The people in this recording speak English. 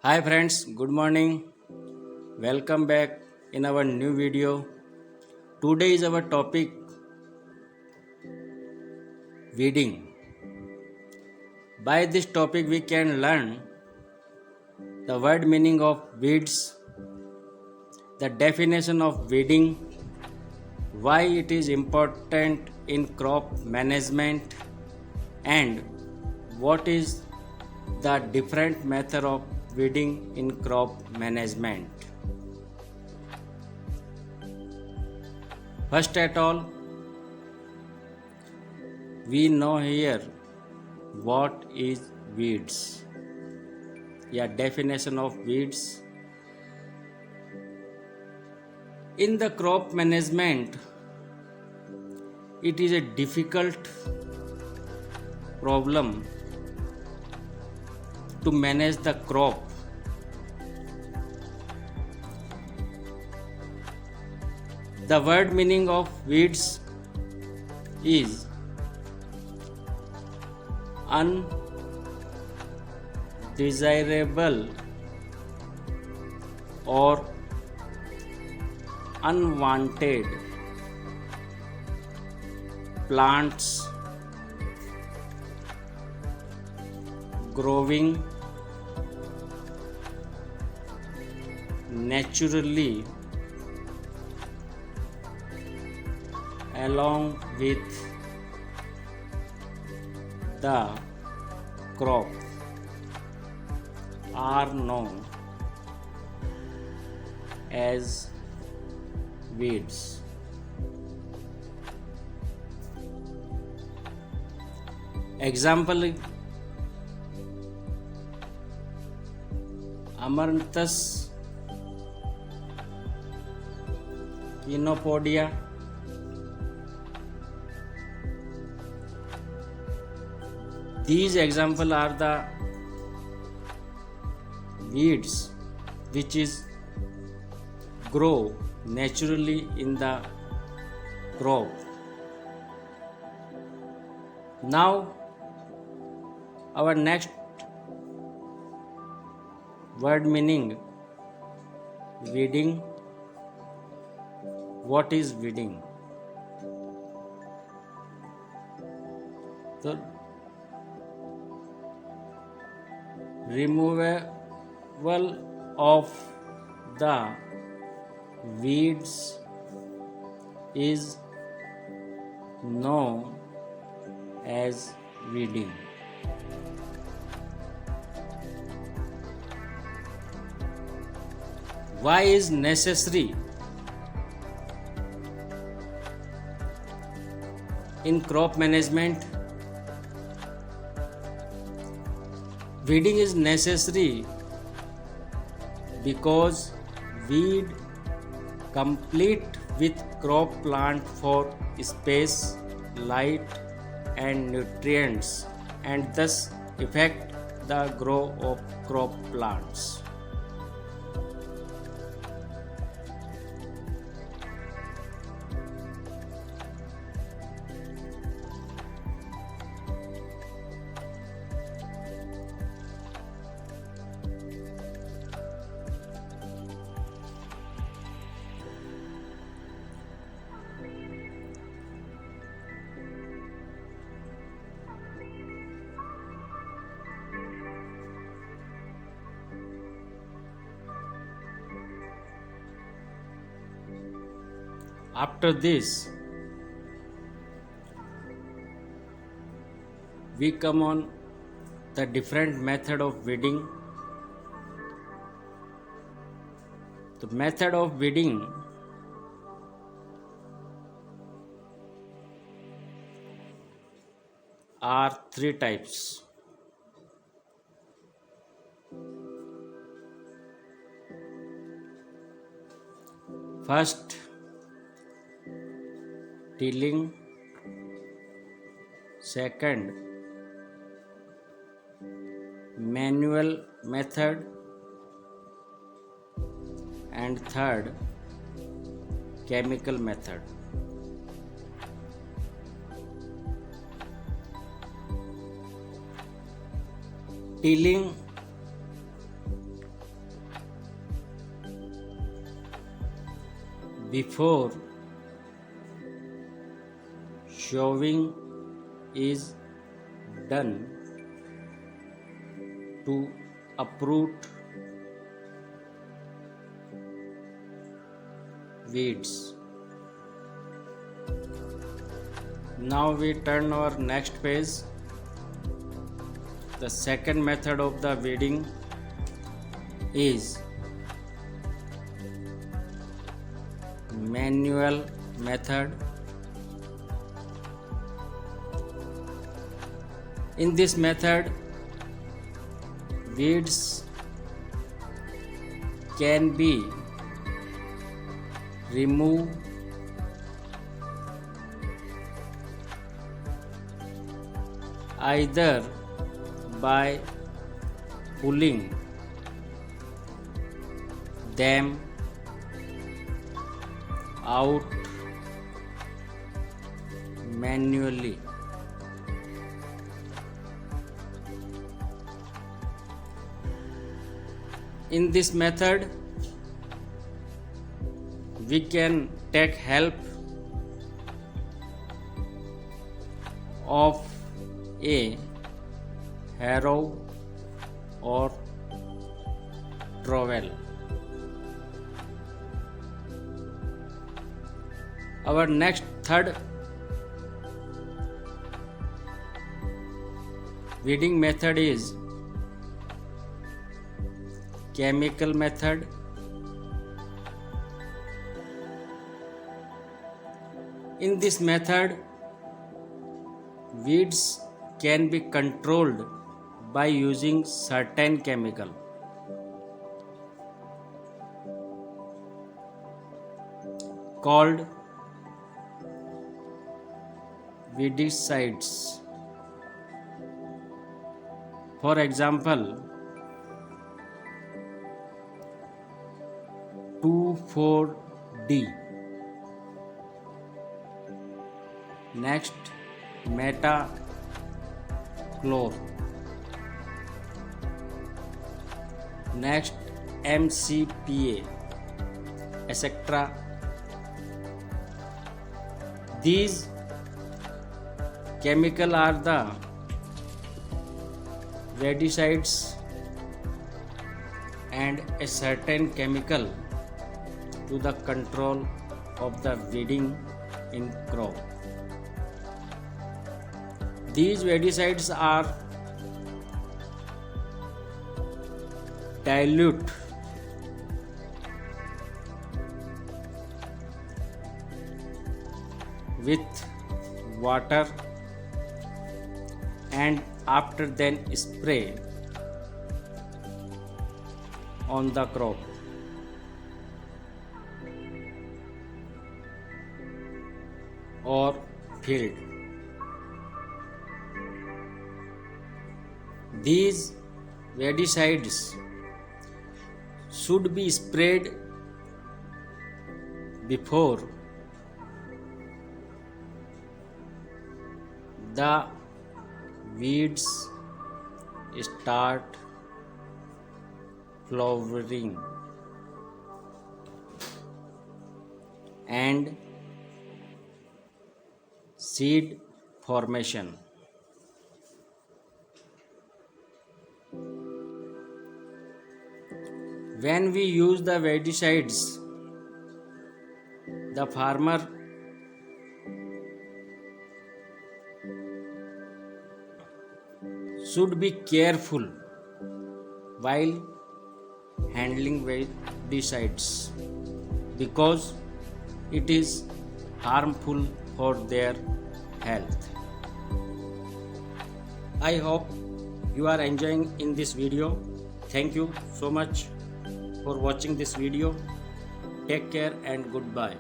Hi friends, good morning. Welcome back in our new video. Today is our topic weeding. By this topic we can learn the word meaning of weeds, the definition of weeding, why it is important in crop management and what is the different method of weeding in crop management. First at all, we know here what is weeds. Yeah, definition of weeds. In the crop management, it is a difficult problem to manage the crop. The word meaning of weeds is undesirable or unwanted plants growing naturally along with the crop are known as weeds. Example: Amaranthus, Chenopodium, these examples are the weeds which is grow naturally in the crop. Now our next word meaning, weeding. What is weeding? So removal of the weeds is known as weeding. Why is necessary in crop management? Weeding is necessary because weed complete with crop plant for space, light and nutrients and thus affect the growth of crop plants. After this, we come on the different method of weeding. The method of weeding are three types. First, tilling. Second, manual method. And third, chemical method. Tilling before sowing is done to uproot weeds. Now we turn our next page. The second method of the weeding is manual method. In this method, weeds can be removed either by pulling them out manually. In this method, we can take help of a harrow or trowel. Our next third weeding method is chemical method. In this method, weeds can be controlled by using certain chemical called weedicides. For example, 2,4-D. Next, metachlor. Next, MCPA, etc. These chemical are the weedicides, and a certain chemical to the control of the weeding in crop. These weedicides are dilute with water and after then spray on the crop. Or field. These weedicides should be sprayed before the weeds start flowering and seed formation. When we use the weedicides, the farmer should be careful while handling weedicides because it is harmful for their health. I hope you are enjoying in this video. Thank you so much for watching this video. Take care and goodbye.